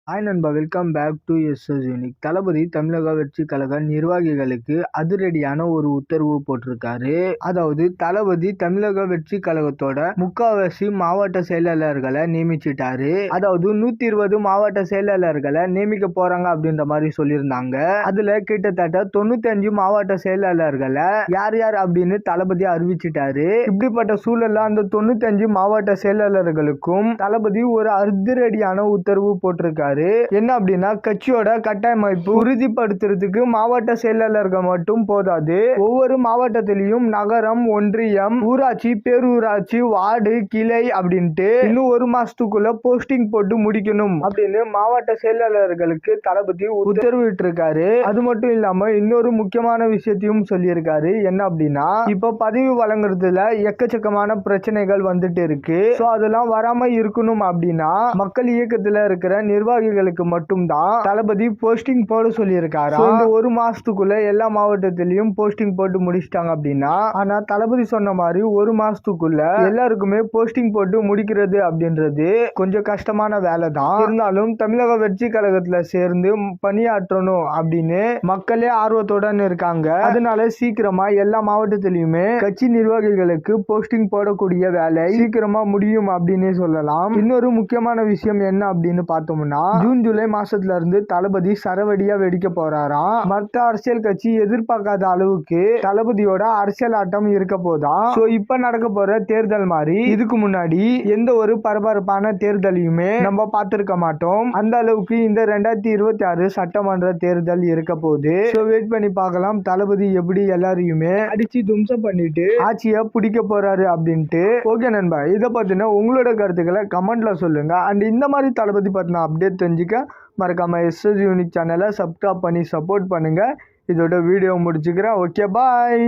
Hi நண்பா, welcome back to SS unique. தளபதி தமிழக வெற்றி கழக நிர்வாகிகளுக்கு அதிரடியான ஒரு உத்தரவு போட்டிருக்காரு. அதாவது தளபதி தமிழக வெற்றி கழகத்தோட முக்காவாசி மாவட்ட செயலாளர்களை நியமிச்சிட்டாரு. அதாவது 120 மாவட்ட செயலாளர்களை நியமிக்க போறாங்க அப்படின்ற மாதிரி சொல்லியிருந்தாங்க. அதுல கிட்டத்தட்ட 95 மாவட்ட செயலாளர்களை யார் யார் அப்படின்னு தளபதி அறிவிச்சிட்டாரு. இப்படிப்பட்ட சூழல்ல அந்த 95 மாவட்ட செயலாளர்களுக்கும் தளபதி ஒரு அதிரடியான உத்தரவு போட்டிருக்காரு. என்ன அப்படின்னா, கட்சியோட கட்டமைப்பு உறுதிப்படுத்துறதுக்கு மாவட்ட செயலாளர்கள் மட்டும் போதாது, ஒவ்வொரு மாவட்டத்திலையும் நகரம், ஒன்றியம், ஊராட்சி, பேரூராட்சி, வார்டு, கிளை அப்படின்ட்டு இன்னும் ஒரு மாசத்துக்குள்ள போஸ்டிங் போட்டு முடிக்கணும் அப்படின்னு மாவட்ட செயலாளர்களுக்கு தளபதி உத்தரவிட்டு இருக்காரு. அது மட்டும் இல்லாம இன்னொரு முக்கியமான விஷயத்தையும் சொல்லியிருக்காரு. என்ன அப்படின்னா, இப்ப பதவி வழங்குறதுல எக்கச்சக்கமான பிரச்சனைகள் வந்துட்டு இருக்கு. அதெல்லாம் வராம இருக்கணும் அப்படின்னா மக்கள் இயக்கத்துல இருக்கிற நிர்வாகிகளுக்கு மட்டும்தான் தளபதி போஸ்டிங் போட சொல்லியிருக்காரு. இந்த ஒரு மாசத்துக்குள்ள எல்லா மாவட்டத்திலையும் போஸ்டிங் போட்டு முடிச்சிட்டாங்க அப்படின்னா, ஆனா தளபதி சொன்ன மாதிரி ஒரு மாசத்துக்குள்ள எல்லாருக்குமே போஸ்டிங் போட்டு முடிக்கிறது அப்படின்றது கொஞ்சம் கஷ்டமான வேலை தான். இருந்தாலும் தமிழக வெற்றி கழகத்துல சேர்ந்து பணியாற்றணும் அப்படின்னு மக்களே ஆர்வத்துடன் இருக்காங்க. அதனால சீக்கிரமா எல்லா மாவட்டத்திலையுமே கட்சி நிர்வாகிகளுக்கு போஸ்டிங் போடக்கூடிய வேலை சீக்கிரமா முடியும் அப்படின்னு சொல்லலாம். இன்னொரு முக்கியமான விஷயம் என்ன அப்படின்னு பார்த்தோம்னா, ஜூன் ஜூலை மாசத்துல இருந்து தளபதி சரவடியா வெடிக்க போறாராம். மற்ற அரசியல் கட்சி எதிர்பார்க்காத அளவுக்கு தளபதியோட அரசியல் ஆட்டம் இருக்க போதான். இப்ப நடக்க போற தேர்தல் மாதிரி இதுக்கு முன்னாடி எந்த ஒரு பரபரப்பான தேர்தலையுமே நம்ம பார்த்திருக்க மாட்டோம். அந்த அளவுக்கு இந்த 2026 சட்டமன்ற தேர்தல் இருக்க போகுது. வெயிட் பண்ணி பார்க்கலாம் தளபதி எப்படி எல்லாரையுமே அடிச்சு தும்சம் பண்ணிட்டு ஆட்சியை பிடிக்க போறாரு அப்படின்ட்டு. ஓகே நண்பா, இதை பத்தின உங்களோட கருத்துக்களை கமெண்ட்ல சொல்லுங்க. அண்ட் இந்த மாதிரி தளபதி பத்தின அப்டேட் தெரிஞ்சுக்க மறக்காம எஸ்எஸ் யூனிக் சேனலை சப்ஸ்கிரைப் பண்ணி சப்போர்ட் பண்ணுங்க. இதோட வீடியோ முடிச்சுக்கிறேன். ஓகே, பாய்.